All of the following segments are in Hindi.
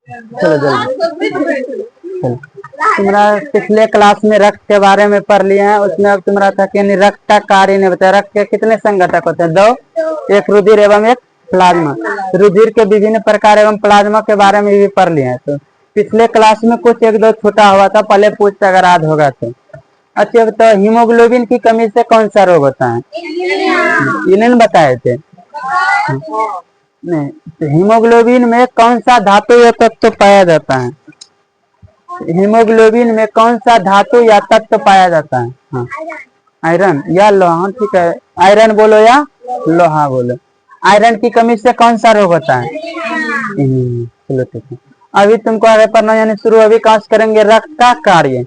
चलो जल्दी। चलो, तुम्हारा पिछले क्लास में रक्त के बारे में पढ़ लिया है, उसमें अब तुम्हारा था कि यानी रक्त का कार्य नहीं बताया। रक्त के कितने संघटक होते हैं? दो, एक रुधिर एवं एक प्लाज्मा। रुधिर के विभिन्न प्रकार एवं प्लाज्मा के बारे में भी पढ़ लिया है। तो पिछले क्लास में कुछ एक दो छूटा हुआ था, पहले पूछता अगर याद होगा तो। अच्छा, तो हीमोग्लोबिन की कमी से कौन सा रोग होता है? इन्हें बताए थे नहीं। तो हीमोग्लोबिन में कौन सा धातु या तत्व पाया जाता है? हीमोग्लोबिन में कौन सा धातु या तत्व पाया जाता है? हाँ, आयरन या लोहा। ठीक है, आयरन बोलो या लोहा बोलो। आयरन की कमी से कौन सा रोग होता है? चलो ठीक है। अभी तुमको आगे पढ़ना यानी शुरू अभी कहाँ से करेंगे? रक्त का कार्य।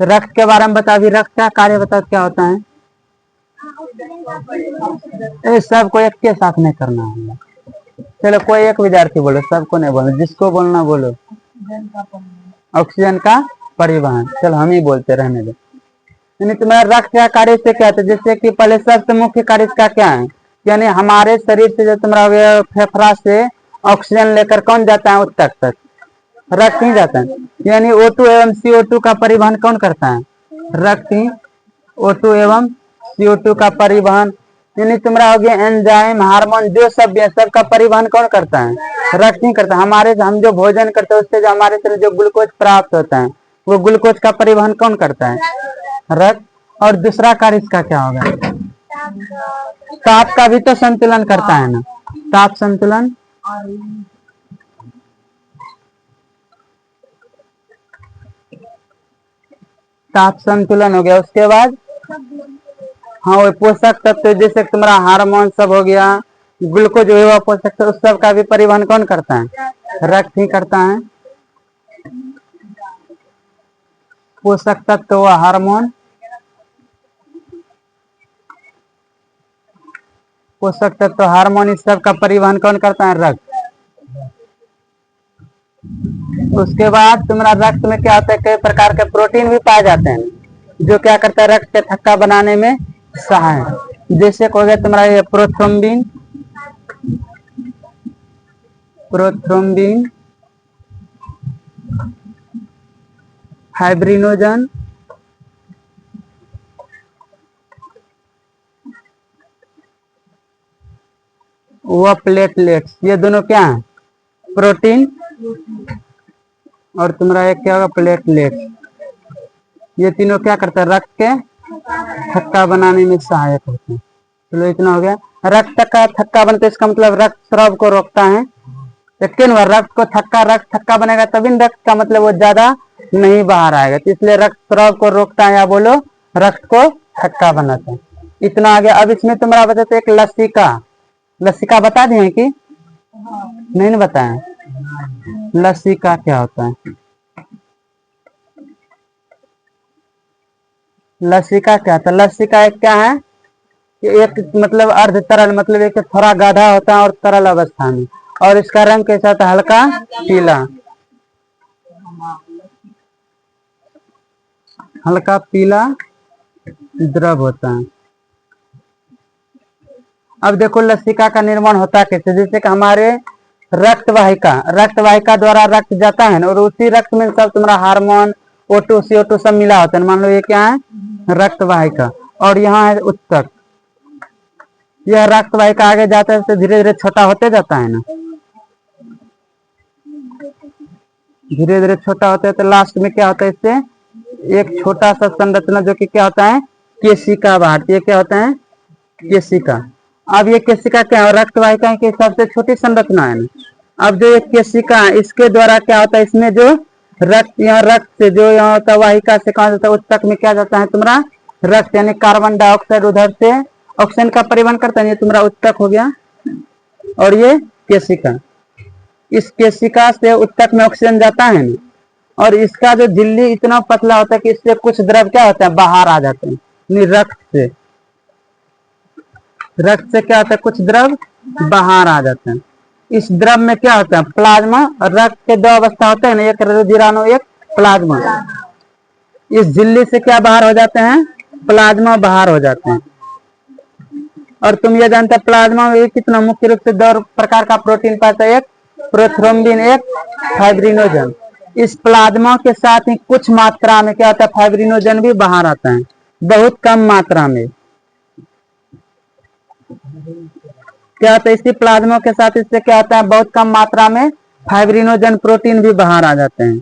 रक्त के बारे में बता, अभी रक्त का कार्य बता क्या होता है? सबको एक के साथ नहीं करना है। चलो कोई एक विद्यार्थी बोलो, सबको नहीं बोलो, जिसको बोलना बोलो। ऑक्सीजन का परिवहन। चलो हम ही बोलते रहने दो। यानी तुम्हारा रक्त का कार्य से क्या होता है? जैसे कि पहले सबसे मुख्य कार्य इसका क्या है? यानी हमारे शरीर से जो तुम्हारा फेफड़ा से ऑक्सीजन लेकर कौन जाता है ऊतक तक? रक्त ही जाता है। यानी O2 एवं CO2 का परिवहन कौन करता है? रक्त ही O2 एवं CO2 का परिवहन। यानी तुम्हारा हो गया एंजाइम, हार्मोन, जो सब है सबका परिवहन कौन करता है? रक्त ही करता है। हमारे हम जो भोजन करते हैं उससे जो हमारे शरीर जो ग्लूकोज प्राप्त होता है, वो ग्लूकोज का परिवहन कौन करता है? रक्त। और दूसरा कार्य इसका क्या होगा? ताप का भी तो संतुलन करता है ना, ताप संतुलन। ताप संतुलन हो गया। उसके बाद हाँ, वो पोषक तत्व जैसे तुम्हारा हार्मोन सब हो गया, ग्लूकोज वह पोषक तत्व, उस सब का भी परिवहन कौन करता है? रक्त ही करता है। पोषक तत्व व हार्मोन, पोषक तत्व हार्मोन, इस सब का परिवहन कौन करता है? रक्त। उसके बाद तुम्हारा रक्त में क्या होता है? कई प्रकार के प्रोटीन भी पाए जाते हैं, जो क्या करता है? रक्त के थक्का बनाने में सहायक। जैसे हो गया तुम्हारा ये प्रोथ्रोम्बिन, प्रोथ्रोम्बिन, फाइब्रिनोजन, व प्लेटलेट्स। ये दोनों क्या है? प्रोटीन। और तुम्हारा एक क्या होगा? प्लेटलेट्स। ये तीनों क्या करता है? रक्त के थक्का बनाने में सहायक होते हैं। चलो इतना हो गया। रक्त का थक्का बनता है, इसका मतलब रक्त स्राव को रोकता है। लेकिन वह रक्त को थक्का, रक्त थक्का बनेगा तभी रक्त का मतलब वो ज्यादा नहीं बाहर आएगा, तो इसलिए रक्त स्राव को रोकता है, या बोलो रक्त को थक्का बनाता है। इतना आ गया। अब इसमें तुम्हारा बताते एक लसिका। लसिका बता दिए कि नहीं बताए? लसिका क्या होता है? लसिका क्या था? लसिका एक क्या है? एक मतलब अर्ध तरल, मतलब एक थोड़ा गाढ़ा होता है और तरल अवस्था में, और इसका रंग कैसा था? हल्का पीला, हल्का पीला द्रव होता है। अब देखो लसिका का निर्माण होता कैसे? जैसे कि हमारे रक्त वाहिका द्वारा रक्त जाता है और उसी रक्त में सब तुम्हारा हार्मोन, O2 CO2 सब मिला होता है। मान लो ये क्या है? रक्त वाहिका। और यहाँ है ऊतक। यह रक्त वाहिका आगे जाता है तो धीरे धीरे छोटा होते जाता है ना, धीरे धीरे छोटा होता है। तो लास्ट में क्या होता है? इससे एक छोटा सा संरचना जो कि क्या होता है? केशिका बाहर। ये क्या होता है? केशिका। अब ये केशिका क्या है? रक्त वाहिका की सबसे छोटी संरचना है ना। अब जो ये केशिका है, इसके द्वारा क्या होता है? इसमें जो रक्त, यहाँ रक्त से जो यहाँ होता है वाहिका से कहा जाता है ऊतक में क्या जाता है? तुम्हारा रक्त, यानी कार्बन डाइऑक्साइड उधर से ऑक्सीजन का परिवहन करता है। ये तुम्हारा ऊतक हो गया। और ये केशिका, इस केशिका से ऊतक में ऑक्सीजन जाता है ना, और इसका जो झिल्ली इतना पतला होता है कि इससे कुछ द्रव क्या होता है? बाहर आ जाते हैं। रक्त से क्या होता है? कुछ द्रव बाहर आ जाते हैं। इस द्रव में क्या होता है? प्लाज्मा। और रक्त के दो अवस्था होते हैं ना, एक रुधिराणु एक प्लाज्मा। इस झिल्ली से क्या बाहर हो जाते हैं? प्लाज्मा बाहर हो जाते हैं। और तुम ये जानते हैं प्लाज्मा में कितना मुख्य रूप से दो प्रकार का प्रोटीन पाता है? एक प्रोथ्रोम्बिन एक फाइब्रिनोजन। इस प्लाज्मा के साथ ही कुछ मात्रा में क्या होता है, फाइब्रिनोजन भी बाहर आता है, बहुत कम मात्रा में। क्या होता है, इसी प्लाज्मा के साथ इससे क्या होता है, बहुत कम मात्रा में फाइब्रिनोजन प्रोटीन भी बाहर आ जाते हैं।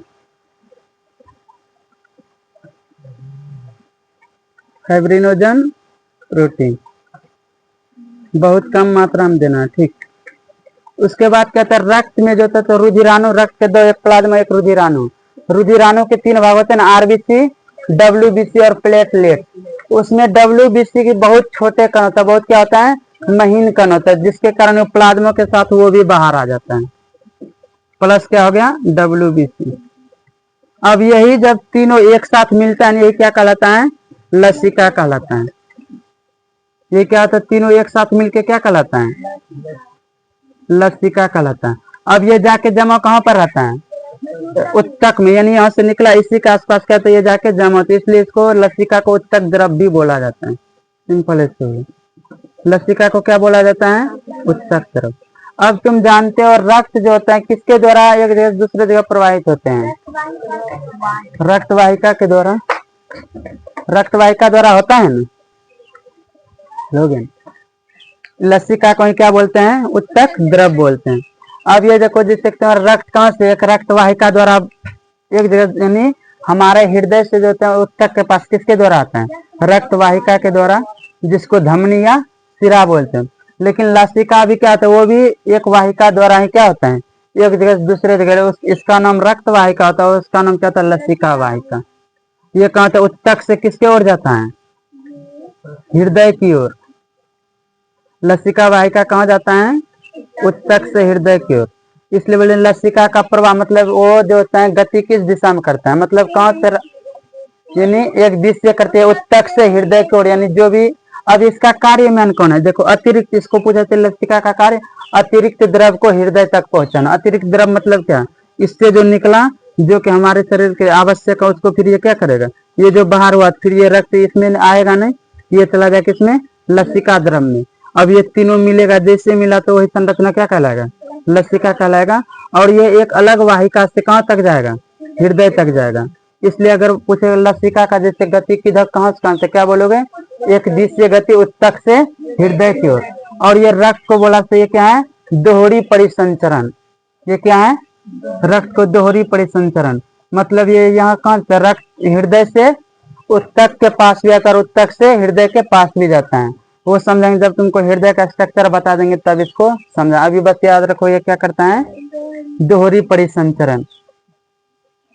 फाइब्रिनोजन प्रोटीन बहुत कम मात्रा में देना है, ठीक। उसके बाद कहते हैं रक्त में जो होता है तो रुधिराणु, रक्त के दो, एक प्लाज्मा एक रुधिराणु। रुधिराणु के तीन भाग होते हैं, आरबीसी, डब्ल्यूबीसी और प्लेटलेट। उसमें डब्ल्यूबीसी की बहुत छोटे कण होता है, बहुत क्या होता है, महीन कण होता है, जिसके कारण वो प्लाज्मा के साथ वो भी बाहर आ जाता है। प्लस क्या हो गया, डब्ल्यूबीसी। अब यही जब तीनों एक साथ मिलता है, यही क्या कहलाता है, लसिका कहलाता है। ये क्या होता है, तीनों एक साथ मिलके क्या कहलाता है, लसिका कहलाता है। अब ये जाके जमा कहाँ पर रहता है, उत्तक में, यानी यहाँ से निकला इसी के आसपास क्या, तो ये जाके जमा होता है, इसलिए इसको लसिका को उत्तक द्रव भी बोला जाता है। सिंपल है, लसिका को क्या बोला जाता है, उत्तक द्रव। अब तुम जानते हो रक्त जो होता है किसके द्वारा एक जगह दूसरे जगह प्रवाहित होते हैं, रक्तवाहिका के द्वारा, रक्तवाहिका द्वारा होता है ना लोग। लसिका को क्या बोलते हैं, उत्तक द्रव बोलते हैं। अब ये देखो जिससे रक्त कहाँ से, एक रक्तवाहिका द्वारा एक जगह, यानी हमारे हृदय से जो होता है उत्तक के पास किसके द्वारा आता है, रक्तवाहिका के द्वारा, जिसको धमनी या सिरा बोलते हैं। लेकिन लसिका भी क्या होता है, वो भी एक वाहिका द्वारा ही क्या होता है, एक जगह से दूसरे जगह, इसका नाम रक्तवाहिका होता है, उसका नाम क्या होता है, लसिका वाहिका। ये कहाँ होता है, उत्तक से किसके ओर जाता है, हृदय की ओर। लसिका वाहिका कहाँ जाता है, उत्तक से हृदय की ओर। इसलिए बोले लसिका का प्रवाह, मतलब वो जो होता है गति किस दिशा में करता है, मतलब कहाँ से, यानी एक दिशा करते हैं, उत्तक से हृदय की ओर, यानी जो भी। अब इसका कार्य में कौन है, देखो अतिरिक्त, इसको पूछा था लसिका का कार्य, अतिरिक्त द्रव को हृदय तक पहुंचाना। अतिरिक्त द्रव मतलब क्या, इससे जो निकला, जो कि हमारे शरीर के आवश्यक है, उसको फिर ये क्या करेगा, ये जो बाहर हुआ फिर ये रक्त इसमें आएगा नहीं, ये चला गया किसमें, लसिका द्रव में। अब ये तीनों मिलेगा, जैसे मिला तो वही संरचना क्या कहलाएगा, लसिका कहलाएगा। और ये एक अलग वाहिका से कहाँ तक जाएगा, हृदय तक जाएगा। इसलिए अगर पूछे लसिका का जैसे गति किधर कहाँ से कहाँ से, क्या बोलोगे, एक दिशीय गति उत्तक से हृदय की ओर। और ये रक्त को बोला तो ये क्या है, दोहरी परिसंचरण। ये क्या है, रक्त को दोहरी परिसंचरण, मतलब ये यहाँ कहाँ से, रक्त हृदय से उत्तक के पास भी आता है, उत्तक से हृदय के पास भी जाता है। वो समझेंगे जब तुमको हृदय का स्ट्रक्चर बता देंगे तब इसको समझा। अभी बस याद रखो ये क्या करता है, दोहरी परिसंचरण।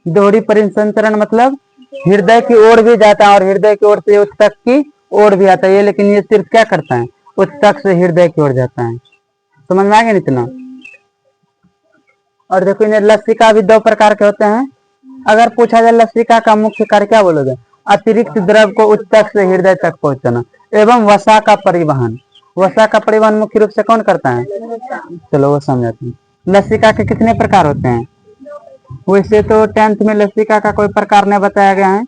दोहरी परिसंचरण मतलब हृदय की ओर भी जाता है और हृदय की ओर से उत्तक की ओर भी आता है, लेकिन ये सिर्फ क्या करता है, उत्तक से हृदय की ओर जाता है। समझ में आ गया इतना। और देखो इन्हें लसिका भी दो प्रकार के होते हैं। अगर पूछा जाए लसिका का मुख्य कार्य क्या बोलोगे, अतिरिक्त द्रव को उत्तक से हृदय तक पहुंचाना एवं वसा का परिवहन। वसा का परिवहन मुख्य रूप से कौन करता है, चलो वो समझाते हैं। लसिका के कितने प्रकार होते हैं, वैसे तो 10th में लसिका का कोई प्रकार नहीं बताया गया है,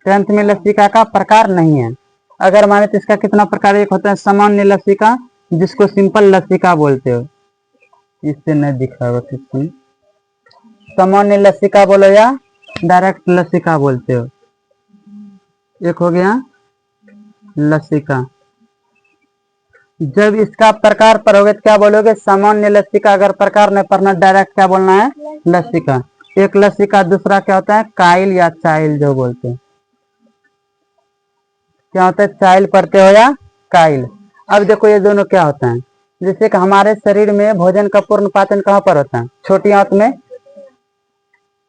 10th में लसिका का प्रकार नहीं है। अगर माने तो इसका कितना प्रकार, एक होता है सामान्य लसिका, जिसको सिंपल लसिका बोलते हो, इससे नहीं दिख रहा है, सामान्य लसिका बोलो या डायरेक्ट लसिका बोलते हो। एक हो गया लसिका। जब इसका प्रकार पर होगे तो क्या बोलोगे, सामान्य लसिका। अगर प्रकार में पढ़ना डायरेक्ट क्या बोलना है, लसिका। एक लसिका, दूसरा क्या होता है, काइल या चाइल जो बोलते हैं। क्या होता है, चाइल पढ़ते हो या काइल। अब देखो ये दोनों क्या होता है, जैसे कि हमारे शरीर में भोजन का पूर्ण पाचन कहाँ पर होता है, छोटी आंत में,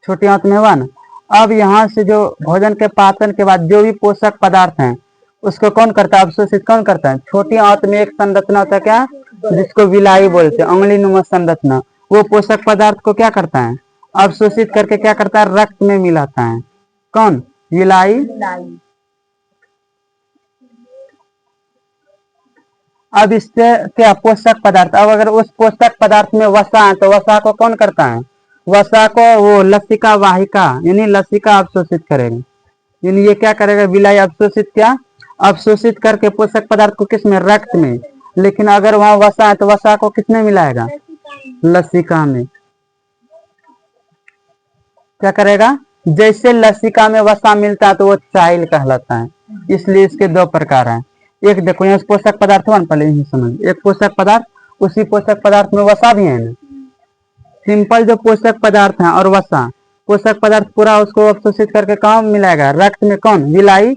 छोटी आंत में हुआ ना। अब यहाँ से जो भोजन के पाचन के बाद जो भी पोषक पदार्थ हैं उसको कौन करता है, अवशोषित कौन करता है, छोटी आंत में एक संरचना होता है क्या, जिसको विलाई बोलते हैं, उंगली नुमा संरचना। वो पोषक पदार्थ को क्या करता है, अवशोषित करके क्या करता है, रक्त में मिलाता है। कौन, विलाई। अब इससे क्या पोषक पदार्थ, अब अगर उस पोषक पदार्थ में वसा है तो वसा को कौन करता है, वसा को वो लसिका वाहिका यानी लसिका अवशोषित करेगा। यानी ये क्या करेगा, विलाई अवशोषित, क्या अवशोषित करके पोषक पदार्थ को किसमें, रक्त में। लेकिन अगर वहां वसा है तो वसा को किसमें मिलाएगा, लसिका में क्या करेगा, जैसे लसिका में वसा मिलता है तो वो चाइल कहलाता है। इसलिए इसके दो प्रकार हैं। एक देखो यहाँ पोषक पदार्थ वन, पहले यही समझ, एक पोषक पदार्थ, उसी पोषक पदार्थ में वसा भी है ना। सिंपल जो पोषक पदार्थ है और वसा, पोषक पदार्थ पूरा उसको अवशोषित करके कहाँ मिलाएगा, रक्त में। कौन, विलाई।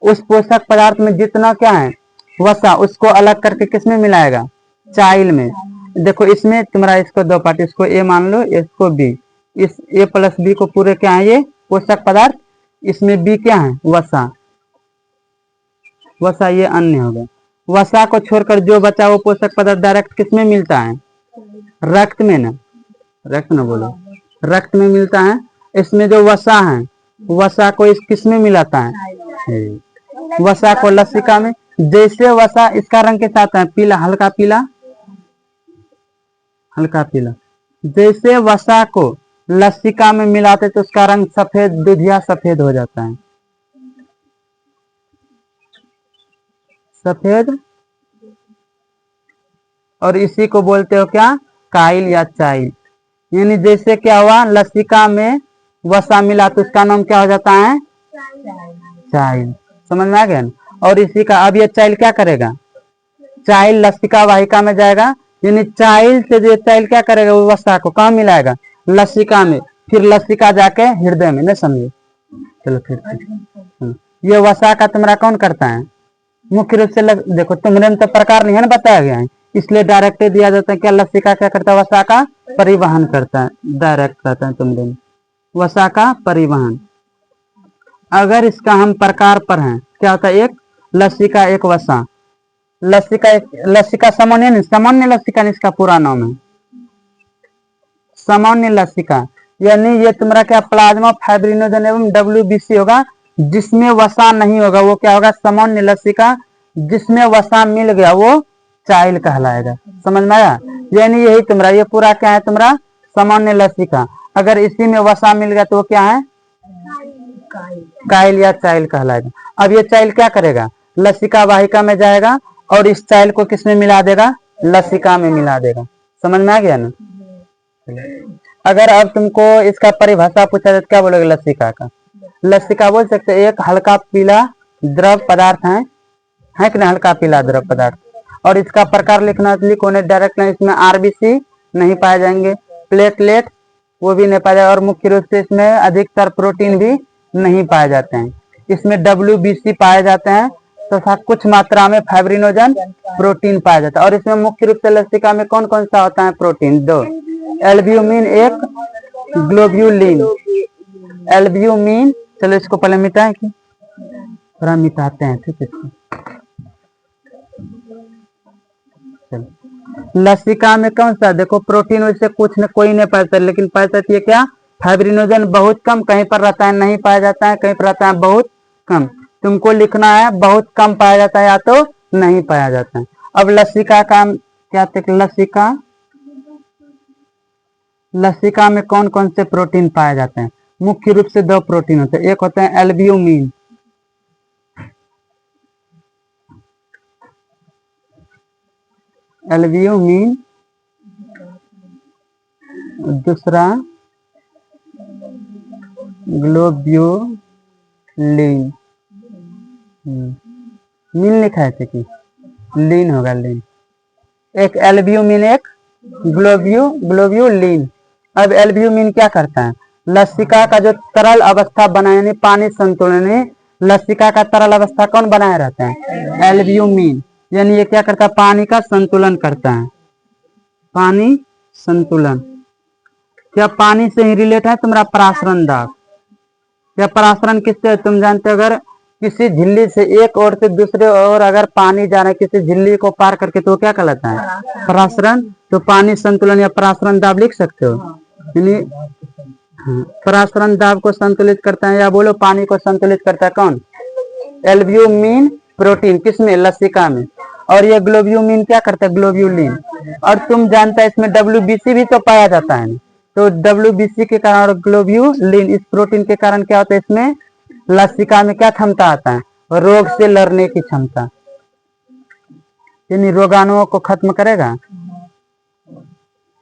उस पोषक पदार्थ में जितना क्या है वसा, उसको अलग करके किसमें मिलाएगा, चाइल में। देखो इसमें तुम्हारा इसको दो पार्ट, इसको ए मान लो, इसको बी। इस ए प्लस बी को पूरे क्या है, ये पोषक पदार्थ, इसमें बी क्या है, वसा। वसा ये अन्य हो गया। वसा को छोड़कर जो बचा वो पोषक पदार्थ डायरेक्ट किसमें मिलता है, रक्त में ना, रक्त ना बोलो, रक्त में मिलता है। इसमें जो वसा है, वसा को इस किसमें मिलाता है, वसा को लसिका में। जैसे वसा, इसका रंग के साथ है पीला, हल्का पीला, हल्का पीला। जैसे वसा को लसिका में मिलाते तो उसका रंग सफेद, दुधिया सफेद हो जाता है, सफेद। और इसी को बोलते हो क्या, काइल या चाइल। यानी जैसे क्या हुआ, लसिका में वसा मिला तो उसका नाम क्या हो जाता है, चाइल। समझ में आ गया ना। और इसी का अब ये चाइल क्या करेगा, चाइल लसिका वाहिका में जाएगा, यानी चाइल से जो चाइल क्या करेगा, वो वसा को कहाँ मिलाएगा, लसिका में। फिर लसिका जाके हृदय में, नहीं समझे। चलो फिर ये वसा का तुम्हारा कौन करता है, मुख्य रूप से देखो तुम्हारे में तो प्रकार नहीं है ना बताया गया है, इसलिए डायरेक्ट दिया जाता है। क्या लसिका क्या करता है, वसा का परिवहन करता है, डायरेक्ट कहता है तुम्हारे में, वसा का परिवहन। अगर इसका हम प्रकार पर हैं, क्या होता है, एक लसिका एक वसा। लसिका सामान्य नहीं, सामान्य लसिका इसका पूरा नाम है, सामान्य लसिका। यानी ये तुम्हारा क्या, प्लाज्मा फाइब्रिनोजन एवं WBC होगा। जिसमें वसा नहीं होगा वो क्या होगा, सामान्य लसिका। जिसमें वसा मिल गया वो चाइल कहलाएगा। समझ में आया। यानी यही तुम्हारा ये पूरा क्या है, तुम्हारा सामान्य लसिका। अगर इसी में वसा मिल गया तो वो क्या है, काइल या चाइल कहलाएगा। अब ये चाइल क्या करेगा, लसिका वाहिका में जाएगा और इस चाइल को किसमें मिला देगा, लसिका में मिला देगा। समझ में आ गया ना। अगर अब तुमको इसका परिभाषा पूछा जाए तो क्या बोलोगे, लसिका का। लसिका बोल सकते एक हल्का पीला द्रव पदार्थ है कि नहीं, हल्का पीला द्रव पदार्थ। और इसका प्रकार लिखना, लिखो ने डायरेक्ट नहीं, इसमें RBC नहीं पाए जाएंगे, प्लेटलेट वो भी नहीं पाया जाएगा, और मुख्य रूप से इसमें अधिकतर प्रोटीन भी नहीं पाए जाते हैं। इसमें WBC पाए जाते हैं तथा कुछ मात्रा में फाइब्रिनोजन प्रोटीन पाया जाता है। और इसमें मुख्य रूप से लसिका में कौन कौन सा होता है प्रोटीन, दो, एल्ब्यूमिन एक, ग्लोब्यूलिन। एल्ब्यूमिन, चलो इसको पहले मिटाएं कि थोड़ा मिटाते हैं, ठीक है। लसिका में कौन सा, देखो प्रोटीन वैसे कुछ न कोई नहीं पाता, लेकिन पाया जाती है क्या, फाइब्रिनोजन बहुत कम, कहीं पर रहता है नहीं पाया जाता है, कहीं पर रहता है बहुत कम। तुमको लिखना है बहुत कम पाया जाता है या तो नहीं पाया जाता है। अब लसिका का क्या, लसिका, लसिका में कौन कौन से प्रोटीन पाए जाते हैं, मुख्य रूप से दो प्रोटीन होते हैं। एक होते हैं एल्ब्यूमिन, एल्ब्यूमिन, दूसरा ग्लोब्यूलिन। मीन लिखा है कि लीन होगा, लीन। एक एल्ब्यूमिन एक ग्लोब्यूलिन। अब एल्ब्यूमिन क्या करता है, लसिका का जो तरल अवस्था बनाए, यानी पानी संतुलन है, लसिका का तरल अवस्था कौन बनाए रहता है, एल्ब्यूमिन। यानी ये क्या करता है, पानी का संतुलन करता है, पानी संतुलन। क्या पानी से ही रिलेट है तुम्हारा परासरण दाब। या परासरण किससे, तुम जानते हो, अगर किसी झिल्ली से एक ओर से दूसरे ओर अगर पानी जा रहा है किसी झिल्ली को पार करके तो क्या कहलाता है, परासरण। तो पानी संतुलन या परासरण दाब लिख सकते हो। यानी परासरण दाब को संतुलित करता है, या बोलो पानी को संतुलित करता है कौन, एल्ब्यूमिन प्रोटीन, किसमें, लसिका में। और ये ग्लोब्यूमिन क्या करता है, ग्लोब्यूलिन। और तुम जानता है इसमें WBC भी तो पाया जाता है, तो WBC के कारण और ग्लोब्यूलिन, इस प्रोटीन के कारण क्या होता है, इसमें लसिका में क्या क्षमता आता है, रोग से लड़ने की क्षमता, यानी रोगाणुओं को खत्म करेगा।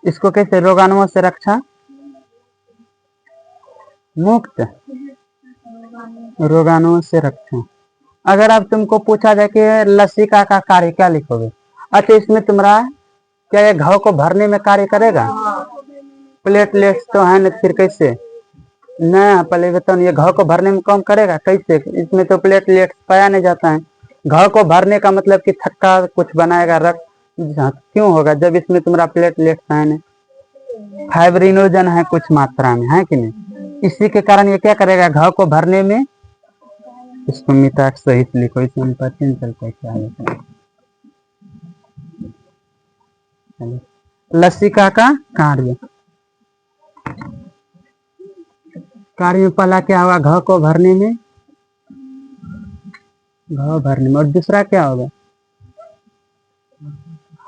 इसको कैसे, रोगाणुओं से रक्षा, मुक्त, रोगाणुओं से रक्षा। अगर अब तुमको पूछा जाए कि लसिका का कार्य क्या लिखोगे? अच्छा, इसमें तुम्हारा क्या ये घाव को भरने में कार्य करेगा? प्लेटलेट्स तो है ना, फिर कैसे? ना, पहले बताओ, ये घाव को भरने में काम करेगा कैसे? इसमें तो प्लेटलेट्स पाया नहीं जाता है। घाव को भरने का मतलब कि थक्का कुछ बनाएगा, रक्त क्यों होगा जब इसमें तुम्हारा प्लेटलेट्स है नहीं, फाइब्रिनोजन है कुछ मात्रा में, है कि नहीं? इसी के कारण ये क्या करेगा, घाव को भरने में। इसको मिताक सहित लिखो, इसमें हम पता नहीं चलता है क्या है। लसिका का कार्य, कार्य में पहला क्या होगा, घाव को भरने में, घाव भरने में। और दूसरा क्या होगा?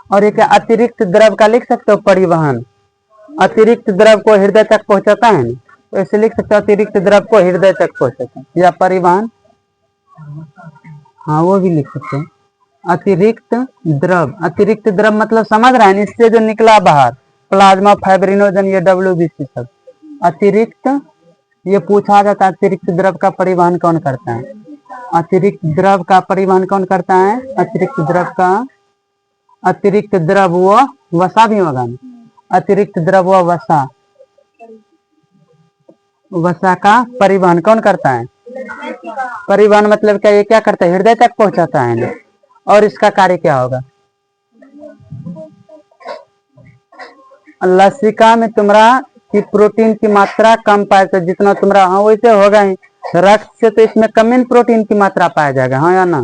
और एक अतिरिक्त द्रव का लिख सकते हो, परिवहन। अतिरिक्त द्रव को हृदय तक पहुंचाता है ना, तो ऐसे लिख सकते हो, अतिरिक्त द्रव को हृदय तक पहुंचाता है, या परिवहन। हाँ, वो भी लिख सकते हैं। अतिरिक्त द्रव, अतिरिक्त द्रव मतलब समझ रहे हैं, इससे जो निकला बाहर, प्लाज्मा, फाइब्रिनोजन, ये WBC सब अतिरिक्त। ये पूछा जाता है अतिरिक्त द्रव का परिवहन कौन करता है? अतिरिक्त द्रव का परिवहन कौन करता है? अतिरिक्त द्रव का, अतिरिक्त द्रव वो वसा भी होगा ना, अतिरिक्त द्रव वो वसा, वसा का परिवहन कौन करता है? परिवहन मतलब क्या, ये क्या करता है, हृदय तक पहुंचाता है ना। और इसका कार्य क्या होगा? लसिका में तुम्हारा कि प्रोटीन की मात्रा कम पाए, तो जितना तुम्हारा, हाँ वैसे होगा ही, रक्त से तो इसमें कम इन प्रोटीन की मात्रा पाया जाएगा, हाँ या ना?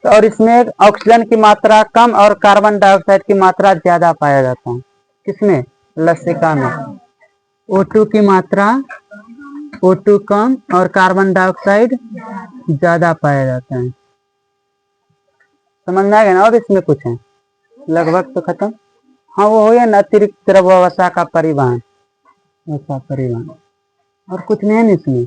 तो और इसमें ऑक्सीजन की मात्रा कम और कार्बन डाइऑक्साइड की मात्रा ज्यादा पाया जाता है। किसमें? लसिका में। O2 की मात्रा, O2 कम और कार्बन डाइऑक्साइड ज्यादा पाया जाता है। समझ में आएगा ना? और इसमें कुछ है, लगभग तो खत्म। हाँ, वो हो गया ना, अतिरिक्त द्रव वसा का परिवहन, वसा परिवहन। और कुछ नहीं है ना इसमें।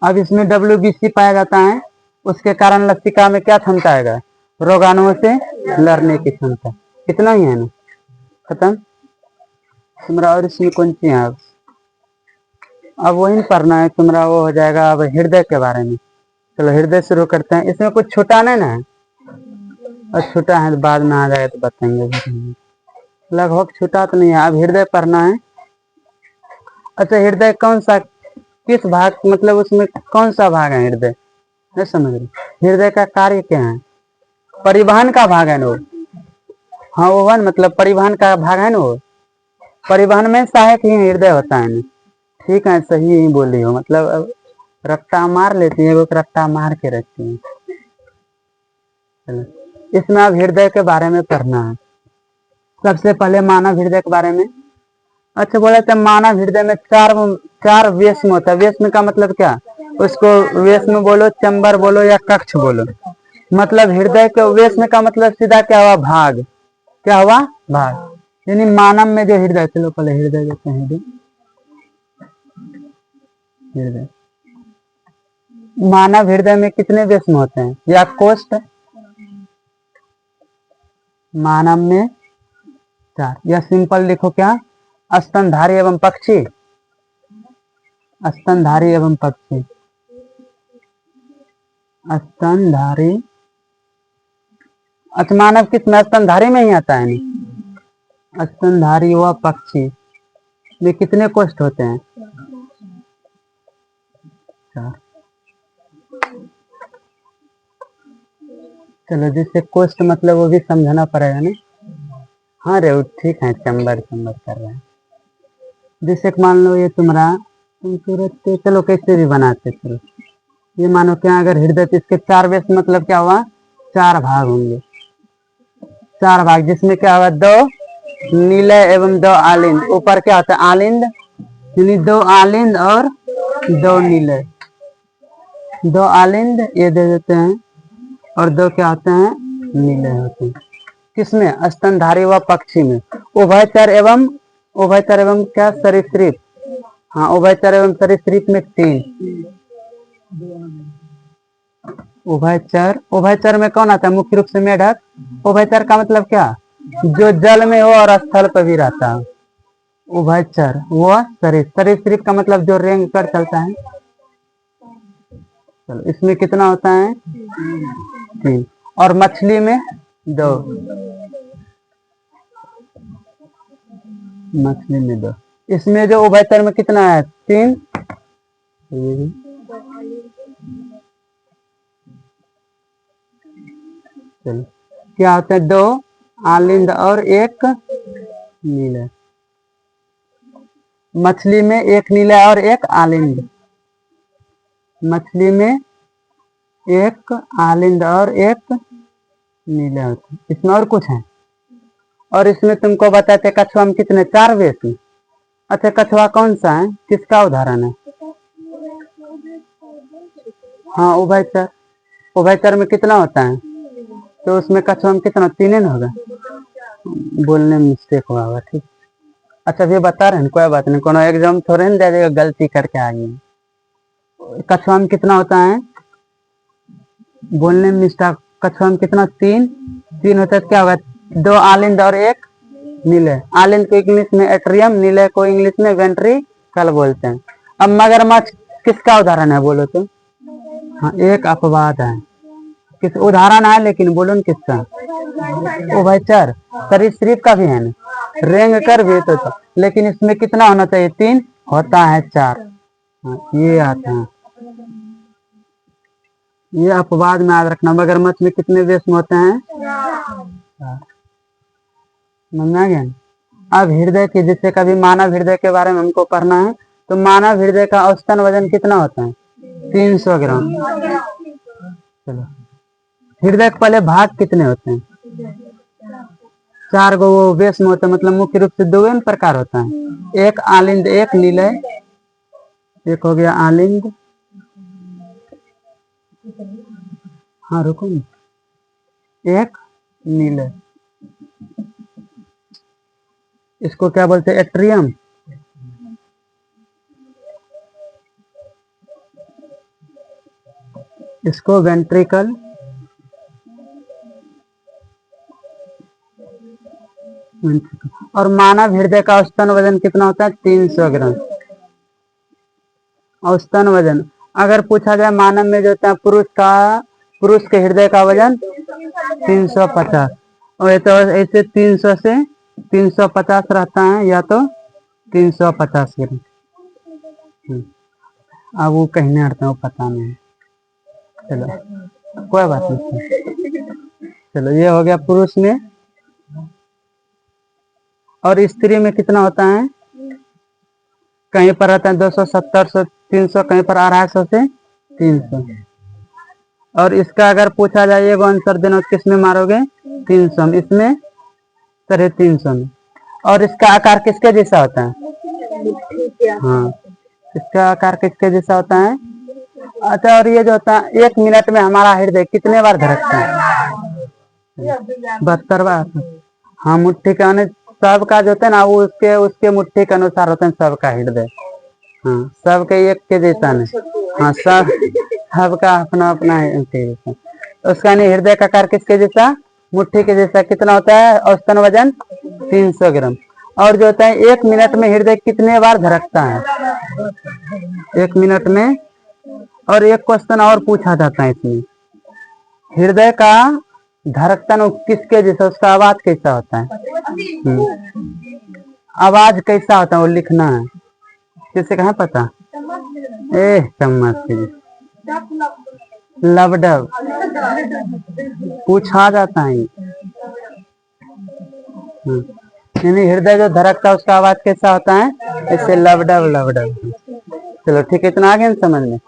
अब इसमें WBC पाया जाता है, उसके कारण लसिका में क्या क्षमता आएगा, रोगाणुओं से लड़ने की क्षमता। इतना ही है ना, खत्म तुम्हारा। और इसमें कौन सी है? अब वही पढ़ना है तुम्हारा, वो हो जाएगा अब हृदय के बारे में। चलो हृदय शुरू करते हैं। इसमें कुछ छोटा नहीं ना है, और छोटा है तो बाद में आ जाएगा तो बताएंगे, लगभग छोटा तो नहीं है। अब हृदय पढ़ना है। अच्छा, हृदय कौन सा, किस भाग, मतलब उसमें कौन सा भाग है हृदय, नहीं समझ रहे? हृदय का कार्य क्या है? परिवहन का भाग है ना वो। हाँ, वो है, मतलब परिवहन का भाग है ना वो। परिवहन में सहायक ही हृदय होता है ना। ठीक है, सही ही बोली हो, मतलब अब रट्टा मार लेती है वो, रट्टा मार के रखती है। चलो, इसमें अब हृदय के बारे में पढ़ना है। सबसे पहले मानव हृदय के बारे में। अच्छा, बोले थे मानव हृदय में चार व्यस्म होता है। व्यस्म का मतलब क्या, उसको व्यस्म बोलो, चैम्बर बोलो, या कक्ष बोलो। मतलब हृदय के व्यस्म का मतलब सीधा क्या हुआ, भाग। क्या हुआ, भाग। यानी मानव में जो हृदय, चलो पहले हृदय देते हैं। हृदय, मानव हृदय में कितने व्यस्म होते हैं, या कोष्ठ? मानव में 4, या सिंपल लिखो क्या, स्तनधारी एवं पक्षी, स्तनधारी एवं पक्षी, स्तनधारी। अच्छा, मानव किस में, स्तनधारी में ही आता है नहीं? स्तनधारी व पक्षी में कितने कोष्ठ होते हैं? 4। चलो, जिससे कोष्ठ मतलब वो भी समझाना पड़ेगा ना। हाँ रे, ठीक है, चैम्बर कर रहे हैं। जैसे मान लो ये तुम्हारा, तुम सूरत, चलो कैसे भी बनाते, चलो ये मानो क्या, अगर हृदय, तो इसके 4 व्यस्म मतलब क्या हुआ, 4 भाग होंगे। 4 भाग, जिसमें क्या हुआ, 2 नीलय एवं 2 आलिंद। ऊपर क्या होता है, आलिंद, यानी 2 आलिंद और 2 नीलय। 2 आलिंद ये दे देते हैं, और 2 क्या होते हैं, नीलय होते हैं। किसमें, स्तनधारी व पक्षी में। उभयचर एवं, उभयचर एवं क्या, सरीसृप। हाँ, उभयचर एवं सरीसृप में 3। उभयचर, उभयचर में कौन आता है, मुख्य रूप से मेढक। उभयचर का मतलब क्या, जो जल में हो और स्थल पर भी रहता है। उभयचर वो सरीसृप। सरीसृप का मतलब जो रेंग कर चलता है। चलो इसमें कितना होता है? 3। और मछली में 2। मछली में 2। इसमें जो उभयचर में कितना है? 3। चलो क्या होता है? 2 आलिंद और 1 नीला। मछली में 1 नीला और 1 आलिंद। मछली में 1 आलिंद और 1 नीला होता है। इसमें और कुछ है? और इसमें तुमको बताते कछुआ में कितने? 4 वेश। अच्छा कछुआ कौन सा है? किसका उदाहरण है? हाँ उभयचर। उभयचर में कितना होता है? तो उसमें कछुआ में कितना? 3 न होगा। बोलने में मिस्टेक हुआ होगा। ठीक। अच्छा ये बता रहे हैं, कोई बात नहीं, कोनो एग्जाम थोड़े ना दे देगा गलती करके आ गई। कछुआ में कितना होता है? बोलने में मिस्टेक। कछुआ में कितना? 3 होता है। क्या होगा? 2 आलिंद और 1 नीले। आलिंद को इंग्लिश में एट्रियम, नीले को इंग्लिश में वेंट्रिकल बोलते हैं। अब मगरमच्छ किसका उदाहरण है बोलो तो? हाँ एक अपवाद है। किस उदाहरण है लेकिन बोलो न किसका? उभयचर। सरीसृप का भी है ना, रेंग कर भी तो था। लेकिन इसमें कितना होना चाहिए? 3 होता है 4। हाँ, ये आता है। ये अपवाद में याद रखना। मगरमच्छ में कितने वेश होते हैं? 4। समझ आ गया? अब हृदय के, जैसे कभी मानव हृदय के बारे में हमको पढ़ना है, तो मानव हृदय का औसतन वजन कितना होता है? 300 ग्राम। चलो हृदय के पहले भाग कितने होते हैं? 4 गो वो वेश में होते हैं। मतलब मुख्य रूप से 2 प्रकार होता है, 1 आलिंद 1 नीलय। एक हो गया आलिंद। हाँ रुको न। 1 नीलय। इसको क्या बोलते हैं? एट्रियम। इसको वेंट्रिकल। और मानव हृदय का औसतन वजन कितना होता है? 300 ग्राम औसतन वजन। अगर पूछा जाए मानव में जो होता है पुरुष के हृदय का वजन 350। और ये तो ऐसे 300 से 350 रहता है, या तो 350 ग्राम। अब वो कहने हटता है, पता नहीं। चलो कोई बात नहीं। चलो ये हो गया पुरुष में। और स्त्री में कितना होता है? कहीं पर रहता है 270 से 300, कहीं पर 250 से 300। और इसका अगर पूछा जाए ये आंसर देना, किस में मारोगे? 300 में। इसमें 350 में। और इसका आकार किसके जैसा होता है? हाँ इसका आकार किसके जैसा होता है? अच्छा और ये जो होता है 1 मिनट में हमारा हृदय कितने बार धड़कता है? 72 बार। हाँ मुट्ठी का सबका जो होता है ना, वो उसके उसके मुट्ठी के अनुसार होता है सबका हृदय। हाँ सबके एक के जैसा नहीं। हाँ सबका अपना अपना है। उसका नहीं, हृदय का आकार किसके जैसा? मुट्ठी के जैसा। कितना होता है औसतन वजन? 300 ग्राम। और जो होता है 1 मिनट में हृदय कितने बार धड़कता है? 1 मिनट में। और एक क्वेश्चन और पूछा जाता है इसमें, हृदय का धड़कन किसके जैसा, उसका आवाज कैसा होता है? आवाज कैसा होता है वो लिखना है। किसे कहाँ पता? चम्मच के जैसा। लबडब पूछा जाता है। यानी हृदय जो धड़कता है उसका आवाज कैसा होता है? इससे लबडब लबडब। चलो ठीक है, इतना आ गया समझ में।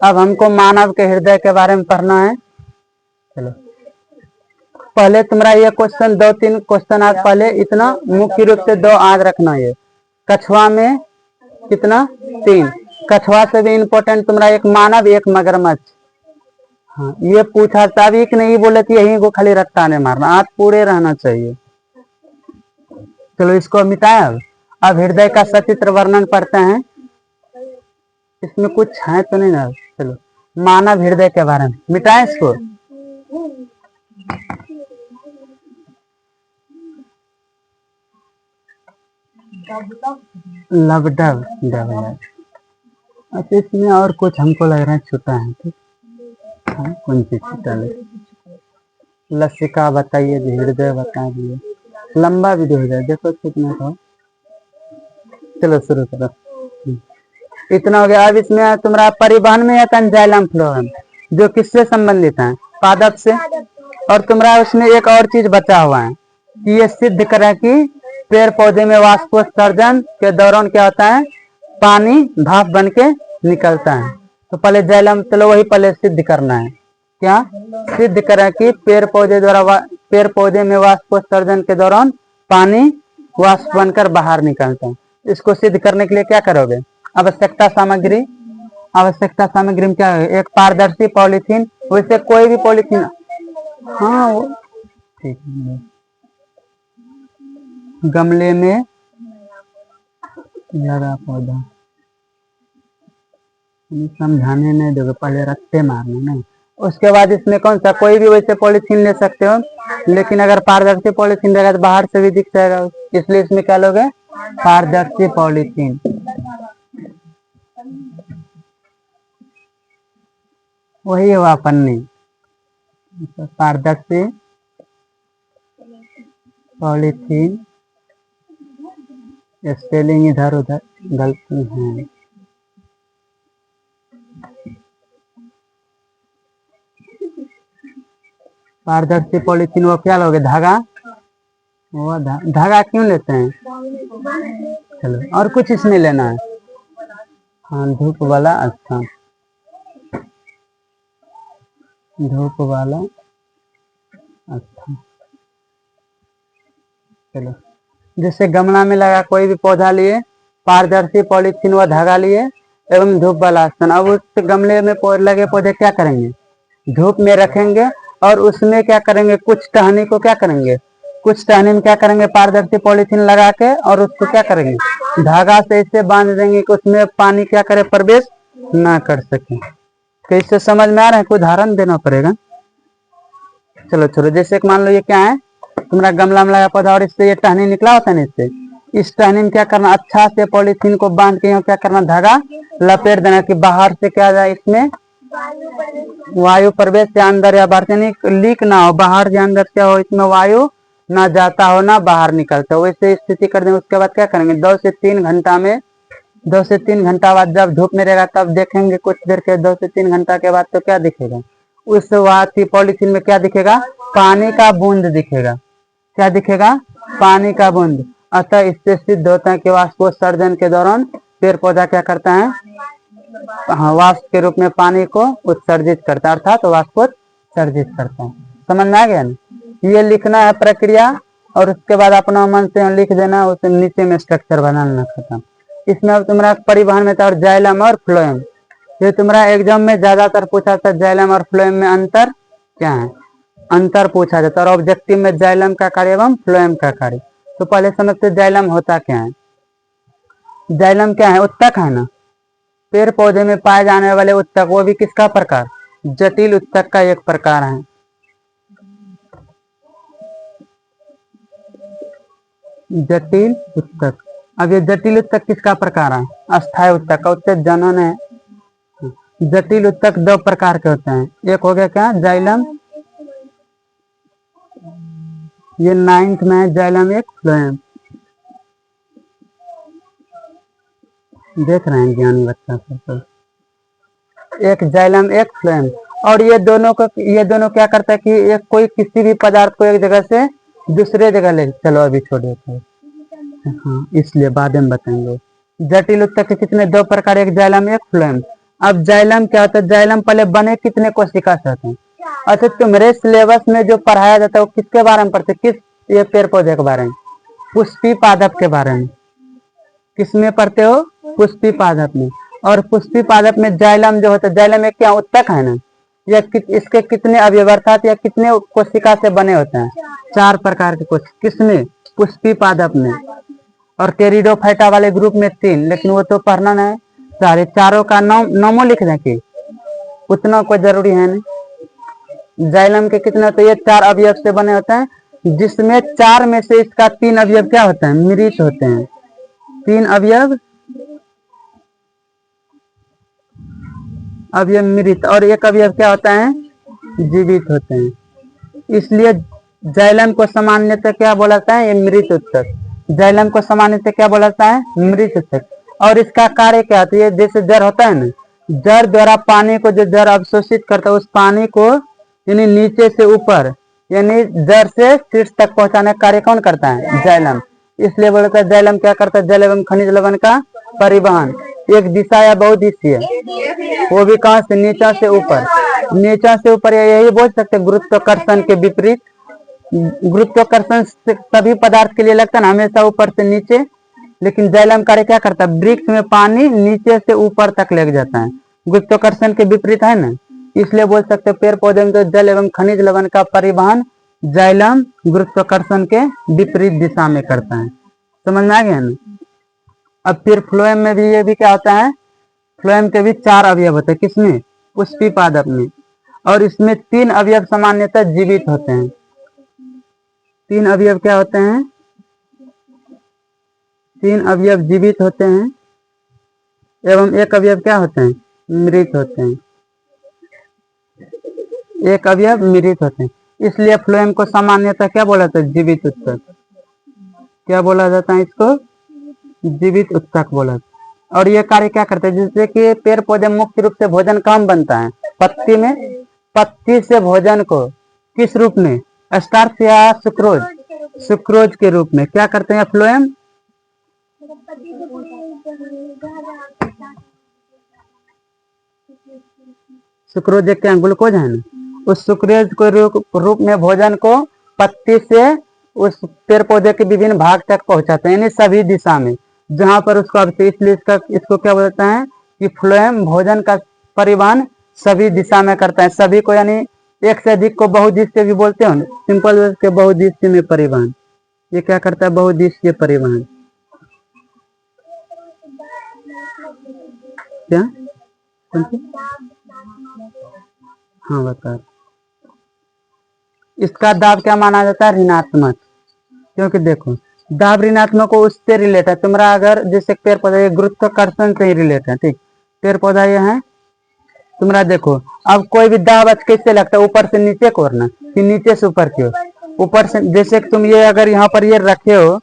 अब हमको मानव के हृदय के बारे में पढ़ना है। चलो पहले तुम्हारा ये क्वेश्चन 2-3 क्वेश्चन आज पहले इतना मुख्य रूप से 2 आज रखना। ये कछुआ में कितना? 3। कछुआ से भी इम्पोर्टेंट तुम्हारा एक मानव एक मगरमच्छ। हाँ ये पूछा तभी कि नहीं बोले थे यही को खाली रट्टा नहीं मारना, आज पूरे रहना चाहिए। चलो इसको मिटाया। अब हृदय का सचित्र वर्णन पढ़ते हैं। इसमें कुछ है तो नहीं ना? चलो मानव हृदय के बारे में मिटाए इसको। लबडब डबल। अच्छा, इसमें और कुछ हमको लग रहा है छूटा है, ठीक। हाँ, कौन सी छूटा है? लसिका बताइए जी, हृदय बता दिए, लंबा भी हो जाए, देखो कितना था। चलो शुरू करो। इतना हो गया। अब इसमें तुम्हारा परिवहन में आता है जाइलम फ्लोएम, जो किससे संबंधित है? पादप से। और तुम्हारा उसमें एक और चीज बचा हुआ है कि ये सिद्ध करें कि पेड़ पौधे में वाष्पोत्सर्जन के दौरान क्या होता है? पानी भाप बन के निकलता है। तो पहले जाइलम, चलो वही पहले सिद्ध करना है। क्या सिद्ध करें कि पेड़ पौधे में वाष्पोत्सर्जन के दौरान पानी वाष्प बनकर बाहर निकलता है। इसको सिद्ध करने के लिए क्या करोगे? आवश्यकता सामग्री। आवश्यकता सामग्री में क्या है? एक पारदर्शी पॉलीथीन, वैसे कोई भी पॉलीथीन। हाँ ठीक है। गमले में लगा पौधा, समझाने नहीं दोगे, पहले रट्टे मारने नहीं। उसके बाद इसमें कौन सा, कोई भी वैसे पॉलीथीन ले सकते हो, लेकिन अगर पारदर्शी पॉलीथीन रहेगा तो बाहर से भी दिख जाएगा, इसलिए इसमें क्या लोगे? पारदर्शी पॉलीथीन। वही हुआ पन्नी। पारदर्शी पॉलीथीन, स्पेलिंग इधर उधर गलती है। पारदर्शी पॉलीथीन वो क्या लोगे? धागा। वो धागा क्यों लेते हैं? चलो और कुछ इसमें लेना है? हाँ, धूप वाला। अच्छा, धूप वाला। अच्छा, चलो। जैसे गमला में लगा कोई भी पौधा लिए, पारदर्शी पॉलीथीन व धागा लिए एवं धूप वाला आसन। अब उस गमले में लगे पौधे क्या करेंगे? धूप में रखेंगे और उसमें क्या करेंगे? कुछ टहनी को क्या करेंगे? कुछ टहनी में क्या करेंगे? पारदर्शी पॉलीथीन लगा के और उसको क्या करेंगे? धागा से इसे बांध देंगे कि उसमें पानी क्या करे? प्रवेश ना कर सके। कैसे समझ में आ रहा है? कोई उदाहरण देना पड़ेगा। चलो छोड़ो। जैसे मान लो ये क्या है? तुम्हारा गमला में लगा पौधा और इससे ये टहनी निकला होता है ना, इससे इस टहनी में क्या करना? अच्छा से पॉलीथीन को बांध के क्या करना? धागा लपेट देना कि बाहर से क्या जाए? इसमें वायु प्रवेश या अंदर या बाहर, यानी लीक ना हो, बाहर या अंदर क्या हो? इसमें वायु ना जाता हो ना बाहर निकलता हो, वैसे स्थिति कर देंगे। उसके बाद क्या करेंगे? 2 से 3 घंटा में, 2 से 3 घंटा बाद जब धूप में रहेगा तब देखेंगे कुछ देर के, 2 से 3 घंटा के बाद तो क्या दिखेगा? उस पॉलीथीन में क्या दिखेगा? पानी का बूंद दिखेगा। क्या दिखेगा? पानी का बूंद। अतः इससे सिद्ध होता है कि वाष्पोत्सर्जन के दौरान पेड़ पौधा क्या करता है? हाँ, वाष्प के रूप में पानी को उत्सर्जित करता है, अर्थात वाष्पोत्सर्जित करता है। समझ में आ गया ना? ये लिखना है प्रक्रिया, और उसके बाद अपना मन से लिख देना, उसे नीचे में स्ट्रक्चर बनाना, खत्म। इसमें अब तुम्हारा परिवहन में था, और जाइलम और फ्लोएम। ये तुम्हारा एग्जाम में ज्यादातर पूछा था, जाइलम और फ्लोएम में अंतर क्या है? अंतर पूछा जाता है। और ऑब्जेक्टिव में जाइलम का कार्य एवं फ्लोएम का कार्य। तो पहले समझते जाइलम होता क्या है? जाइलम क्या है? उत्तक है ना, पेड़ पौधे में पाए जाने वाले उत्तक, वो भी किसका प्रकार? जटिल उत्तक का एक प्रकार है। जटिल उत्तक। अब ये जटिल उत्तक किसका प्रकार है? अस्थायी उत्तक का। उत्तक जनन है। जटिल उत्तक 2 प्रकार के होते हैं। एक हो गया क्या? जाइलम, ये 9th में है, जाइलम एक फ्लोएम। देख रहे हैं ज्ञानी बच्चा सब, एक जाइलम एक फ्लोएम। और ये दोनों क्या करता है कि एक कोई किसी भी पदार्थ को एक जगह से दूसरे जगह ले, चलो अभी छोड़ देते हैं, हाँ इसलिए बाद में बताएंगे। जटिल उत्तक के कितने? 2 प्रकार, एक जाइलम एक फ्लोएम। अब जाइलम क्या होता है? जाइलम पहले बने कितने कोशिका से होते हैं? अच्छा, तुम्हारे सिलेबस में जो पढ़ाया जाता है वो किसके बारे में पढ़ते? किस ये पेड़ पौधे के बारे में? पुष्पी पादप के बारे में। किसमें पढ़ते हो? पुष्पी पादप में। और पुष्पी पादप में जाइलम जो होता है, जाइलम एक क्या उत्तक है ना, या इसके कितने अवयव अर्थात या कितने कोशिका से बने होते हैं? 4 प्रकार के कोशिका। किसमें? पुष्पी पादप में। और टेरिडोफाइटा वाले ग्रुप में 3, लेकिन वो तो पढ़ना नहीं। सारे चारों का नामो लिख दें कि उतना कोई जरूरी है नहीं। जाइलम के कितने होते हैं? ये 4 अवयव से बने होते हैं, जिसमें 4 में से इसका 3 अवयव क्या होते हैं? मिरिच होते हैं। तीन अवयव अवयव मृत और एक अवयव क्या होता है, जीवित होते हैं। इसलिए जाइलम को सामान्यतः क्या बोला जाता है, ये मृत उत्तक। जाइलम को सामान्यतः क्या बोला जाता है, मृत उत्तक। और इसका कार्य क्या होता है, जैसे जड़ होता है ना, जड़ द्वारा पानी को जो जड़ अवशोषित करता है उस पानी को यानी नीचे से ऊपर यानी जड़ से शीर्ष तक पहुंचाने का कार्य कौन करता है, जाइलम। इसलिए बोलता है जाइलम क्या करता है, जल एवं खनिज लवण का परिवहन एक दिशा या बहुदिशीय, वो भी कहां से, नीचा से ऊपर। नीचा से ऊपर यही बोल सकते गुरुत्वाकर्षण के विपरीत। गुरुत्वाकर्षण सभी पदार्थ के लिए लगता है हमेशा ऊपर से नीचे, लेकिन जाइलम कार्य क्या करता है, वृक्ष में पानी नीचे से ऊपर तक ले जाता है, गुरुत्वाकर्षण के विपरीत है ना। इसलिए बोल सकते पेड़ पौधे में तो जल एवं खनिज लवण का परिवहन जाइलम गुरुत्वाकर्षण के विपरीत दिशा में करता है। समझ में आ गया ना। अब फिर फ्लोएम में भी ये भी क्या होता है, फ्लोएम के भी चार अवयव होते हैं, किसमें, पुष्पी पादप में। और इसमें तीन अवयव सामान्यतः जीवित होते हैं। तीन अवयव क्या होते हैं, तीन अवयव जीवित होते हैं एवं एक अवयव क्या होते हैं, मृत होते हैं। एक अवयव मृत होते हैं, इसलिए फ्लोएम को सामान्यतः क्या बोला जाता है, जीवित उत्तक। क्या बोला जाता है इसको, जीवित उत्तक बोला। और ये कार्य क्या करते हैं, जिससे कि पेड़ पौधे मुख्य रूप से भोजन कम बनता है, पत्ती में, पत्ती से भोजन को किस रूप में, स्टार्च या सुक्रोज, सुक्रोज के रूप में क्या करते हैं फ्लोएम, सुक्रोज एक क्या ग्लूकोज है ना, उस सुक्रोज को रूप में भोजन को पत्ती से उस पेड़ पौधे के विभिन्न भाग तक पहुंचाते हैं, यानी सभी दिशा में जहां पर उसको। इसलिए इसको क्या बोलते हैं कि फ्लोएम भोजन का परिवहन सभी दिशा में करता है, सभी को, यानी एक से अधिक को बहुदिशीय भी बोलते हो, सिंपल के बहुदिशीय में परिवहन। ये क्या करता है, बहुदिशीय परिवहन। क्या, हाँ बता। इसका दाब क्या माना जाता है, ऋणात्मक, क्योंकि देखो दाब ऋणात्मक को उससे रिलेट है। तुम्हारा अगर जैसे पेड़ पौधा ये गुरुत्वाकर्षण से ही रिलेट है, ठीक, पेड़ पौधा ये है तुम्हारा। देखो अब कोई भी दाब कैसे लगता है, ऊपर से नीचे को ना, कि नीचे से ऊपर की ओर। ऊपर से जैसे तुम ये अगर यहाँ पर ये रखे हो,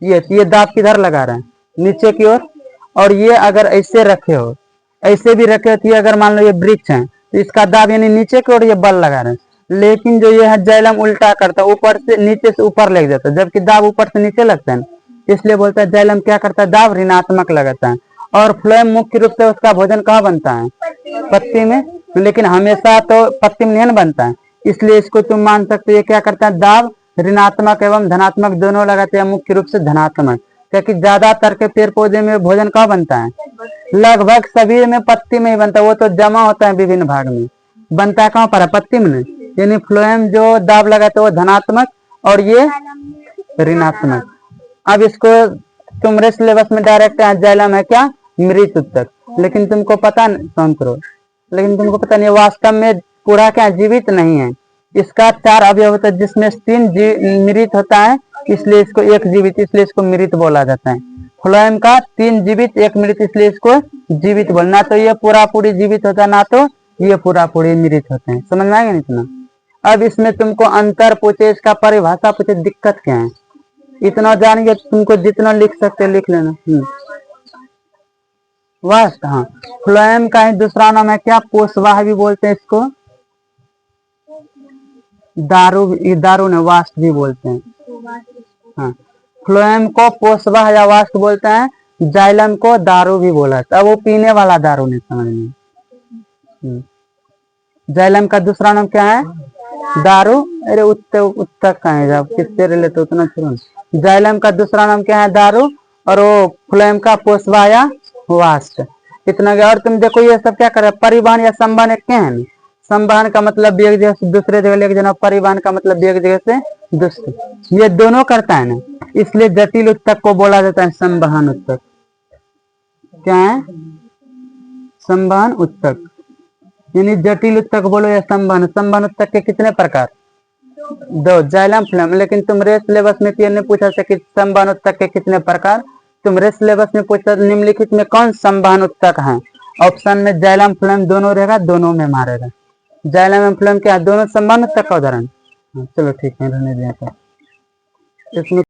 ये दाब किधर लगा रहे हैं, नीचे की ओर। और ये अगर ऐसे रखे हो, ऐसे भी रखे हो, अगर मान लो ये वृक्ष है तो इसका दाब यानी नीचे की ओर ये बल लगा रहे हैं। लेकिन जो ये है जाइलम उल्टा करता है, ऊपर से नीचे से ऊपर ले जाता है, जबकि दाब ऊपर से नीचे लगता है। इसलिए बोलता है जाइलम क्या करता है, दाब ऋणात्मक लगाता है। और फ्लोएम मुख्य रूप से उसका भोजन कहाँ बनता है, पत्ती में, लेकिन हमेशा तो पत्ती में नहीं बनता है। इसलिए इसको तुम मान सकते हो, ये क्या करता है, दाब ऋणात्मक एवं धनात्मक दोनों लगाते हैं, मुख्य रूप से धनात्मक, क्योंकि ज्यादातर के पेड़ पौधे में भोजन कहाँ बनता है, लगभग सभी में पत्ती में ही बनता है। वो तो जमा होता है विभिन्न भाग में, बनता है कहाँ पर है, पत्ती में। यानी फ्लोएम जो दाब लगाते वो धनात्मक और ये ऋणात्मक। अब इसको तुम्हारे सिलेबस में डायरेक्ट जाइलम है क्या, मृत उत्तक, लेकिन तुमको पता लेकिन तुमको पता नहीं वास्तव में पूरा क्या जीवित नहीं है। इसका चार अवयव होता है, जिसमें तीन मृत होता है, इसलिए इसको एक जीवित, इसलिए इसको मृत बोला जाता है। फ्लोएम का तीन जीवित एक मृत, इसलिए इसको जीवित बोलना। तो ये पूरा पूरी जीवित होता है, ना तो ये पूरा पूरी मृत होते हैं। समझ में आएगा इतना। अब इसमें तुमको अंतर पूछे, इसका परिभाषा पूछे, दिक्कत क्या है, इतना जानिए, तुमको जितना लिख सकते लिख लेना। वाष्प, हाँ, फ्लोएम का ही दूसरा नाम है क्या, पोषवाह भी बोलते हैं इसको, दारू ने वाष्प भी बोलते हैं। हाँ, फ्लोएम को पोषवाह या वाष्प बोलते हैं, जाइलम को दारू भी बोला था, वो पीने वाला दारू नहीं, समझ में। जाइलम का दूसरा नाम क्या है, दारू, अरे उत्तक का है, जब किससे रिलेटेड उतना छोड़ो। जाइलम का दूसरा नाम क्या है, दारू, और वो फ्लोएम का पोषवाह या वाष्प, इतना गया। और तुम देखो ये सब क्या करे, परिवहन या संवहन क्या है, संवहन का मतलब एक जगह से दूसरे जगह लेके जाना, परिवहन का मतलब एक जगह से दूसरे, ये दोनों करता है ना, इसलिए जटिल उत्तक को बोला जाता है संवहन उत्तक। क्या है, संवहन उत्तक, यानी जटिल उत्तक बोलो या संवहन। संवहन उत्तक के कितने प्रकार, दो, जाइलम फ्लोएम। लेकिन तुम्हारे सिलेबस में ने पूछा था कि संवहन उत्तक के कितने प्रकार, तुम्हारे सिलेबस में पूछता निम्नलिखित में कौन संवहन उत्तक है? ऑप्शन में जाइलम फ्लोएम दोनों रहेगा, दोनों में मारेगा। जाइलम एवं फ्लोएम क्या दोनों संवहन उत्तक का उदाहरण? चलो ठीक है, रहने दें। इसमें